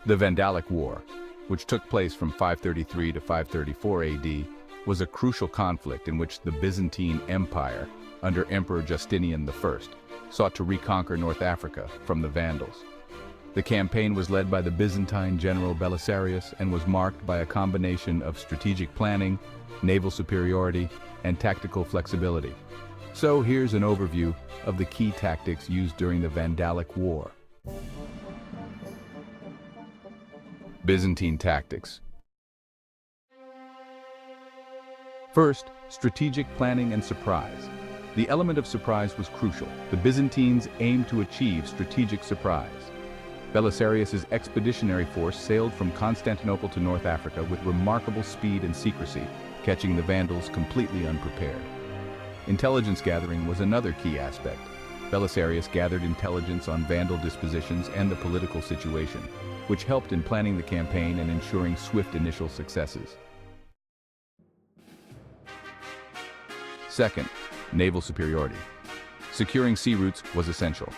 The Vandalic War, which took place from 533 to 534 AD, was a crucial conflict in which the Byzantine Empire, under Emperor Justinian I, sought to reconquer North Africa from the Vandals. The campaign was led by the Byzantine general Belisarius and was marked by a combination of strategic planning, naval superiority, and tactical flexibility. So here's an overview of the key tactics used during the Vandalic War. Byzantine tactics. First, strategic planning and surprise. The element of surprise was crucial. The Byzantines aimed to achieve strategic surprise. Belisarius's expeditionary force sailed from Constantinople to North Africa with remarkable speed and secrecy, catching the Vandals completely unprepared. Intelligence gathering was another key aspect. Belisarius gathered intelligence on Vandal dispositions and the political situation, which helped in planning the campaign and ensuring swift initial successes. Second, naval superiority. Securing sea routes was essential.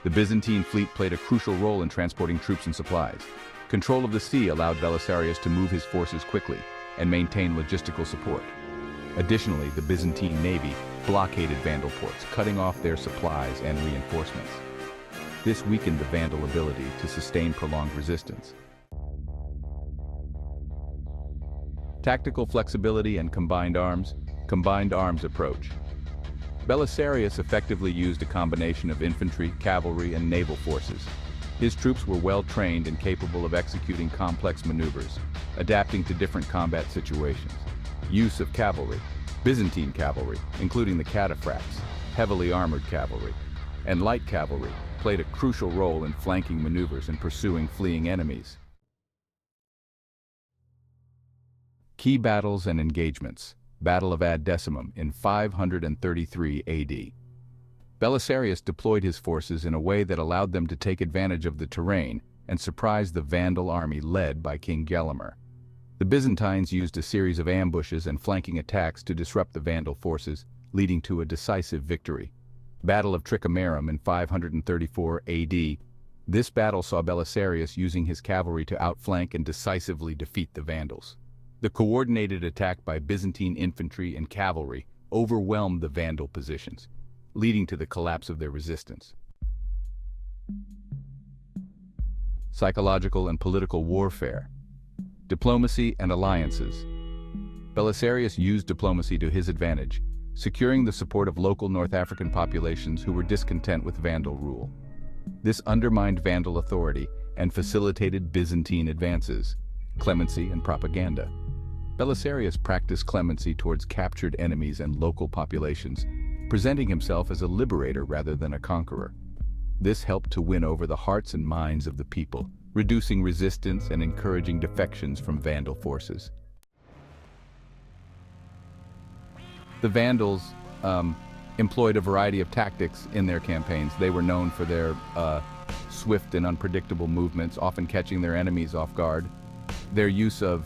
The Byzantine fleet played a crucial role in transporting troops and supplies. Control of the sea allowed Belisarius to move his forces quickly and maintain logistical support. Additionally, the Byzantine navy blockaded Vandal ports, cutting off their supplies and reinforcements. This weakened the Vandal ability to sustain prolonged resistance. Tactical flexibility and combined arms approach. Belisarius effectively used a combination of infantry, cavalry, and naval forces. His troops were well trained and capable of executing complex maneuvers, adapting to different combat situations. Use of cavalry. Byzantine cavalry, including the cataphracts, heavily armored cavalry, and light cavalry, played a crucial role in flanking maneuvers and pursuing fleeing enemies. Key battles and engagements. Battle of Ad Decimum in 533 AD. Belisarius deployed his forces in a way that allowed them to take advantage of the terrain and surprise the Vandal army led by King Gelimer. The Byzantines used a series of ambushes and flanking attacks to disrupt the Vandal forces, leading to a decisive victory. Battle of Tricamarum in 534 AD. This battle saw Belisarius using his cavalry to outflank and decisively defeat the Vandals. The coordinated attack by Byzantine infantry and cavalry overwhelmed the Vandal positions, leading to the collapse of their resistance. Psychological and political warfare. Diplomacy and alliances. Belisarius used diplomacy to his advantage, securing the support of local North African populations who were discontent with Vandal rule. This undermined Vandal authority and facilitated Byzantine advances. Clemency and propaganda. Belisarius practiced clemency towards captured enemies and local populations, presenting himself as a liberator rather than a conqueror. This helped to win over the hearts and minds of the people, reducing resistance and encouraging defections from Vandal forces. The Vandals employed a variety of tactics in their campaigns. They were known for their swift and unpredictable movements, often catching their enemies off guard. Their use of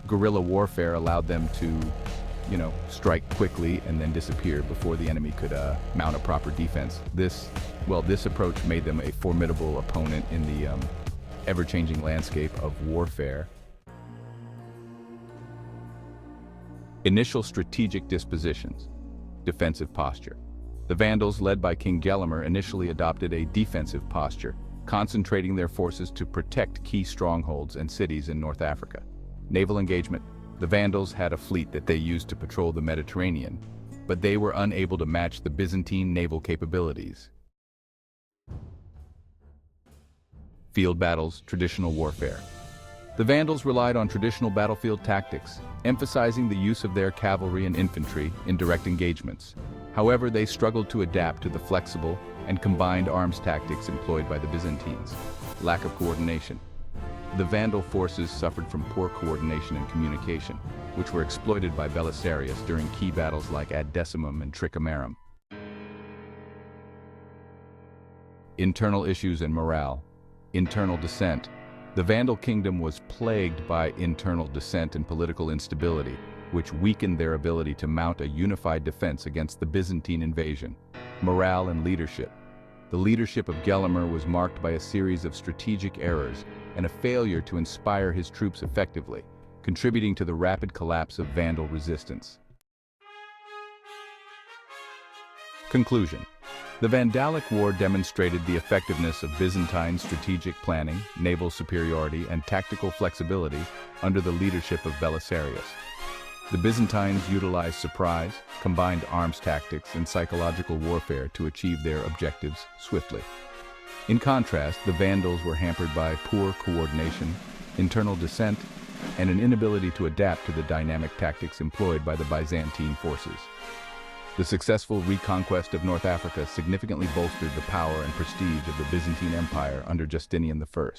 guerrilla warfare allowed them to, strike quickly and then disappear before the enemy could mount a proper defense. This approach made them a formidable opponent in the ever-changing landscape of warfare. Initial strategic dispositions. Defensive posture. The Vandals, led by King Gelimer, initially adopted a defensive posture, concentrating their forces to protect key strongholds and cities in North Africa. Naval engagement. The Vandals had a fleet that they used to patrol the Mediterranean, but they were unable to match the Byzantine naval capabilities. Field battles, traditional warfare. The Vandals relied on traditional battlefield tactics, emphasizing the use of their cavalry and infantry in direct engagements. However, they struggled to adapt to the flexible and combined arms tactics employed by the Byzantines. Lack of coordination. The Vandal forces suffered from poor coordination and communication, which were exploited by Belisarius during key battles like Ad Decimum and Tricamarum. Internal issues and morale. Internal dissent. The Vandal kingdom was plagued by internal dissent and political instability, which weakened their ability to mount a unified defense against the Byzantine invasion. Morale and leadership. The leadership of Gelimer was marked by a series of strategic errors and a failure to inspire his troops effectively, contributing to the rapid collapse of Vandal resistance. Conclusion. The Vandalic War demonstrated the effectiveness of Byzantine strategic planning, naval superiority, and tactical flexibility under the leadership of Belisarius. The Byzantines utilized surprise, combined arms tactics, and psychological warfare to achieve their objectives swiftly. In contrast, the Vandals were hampered by poor coordination, internal dissent, and an inability to adapt to the dynamic tactics employed by the Byzantine forces. The successful reconquest of North Africa significantly bolstered the power and prestige of the Byzantine Empire under Justinian I.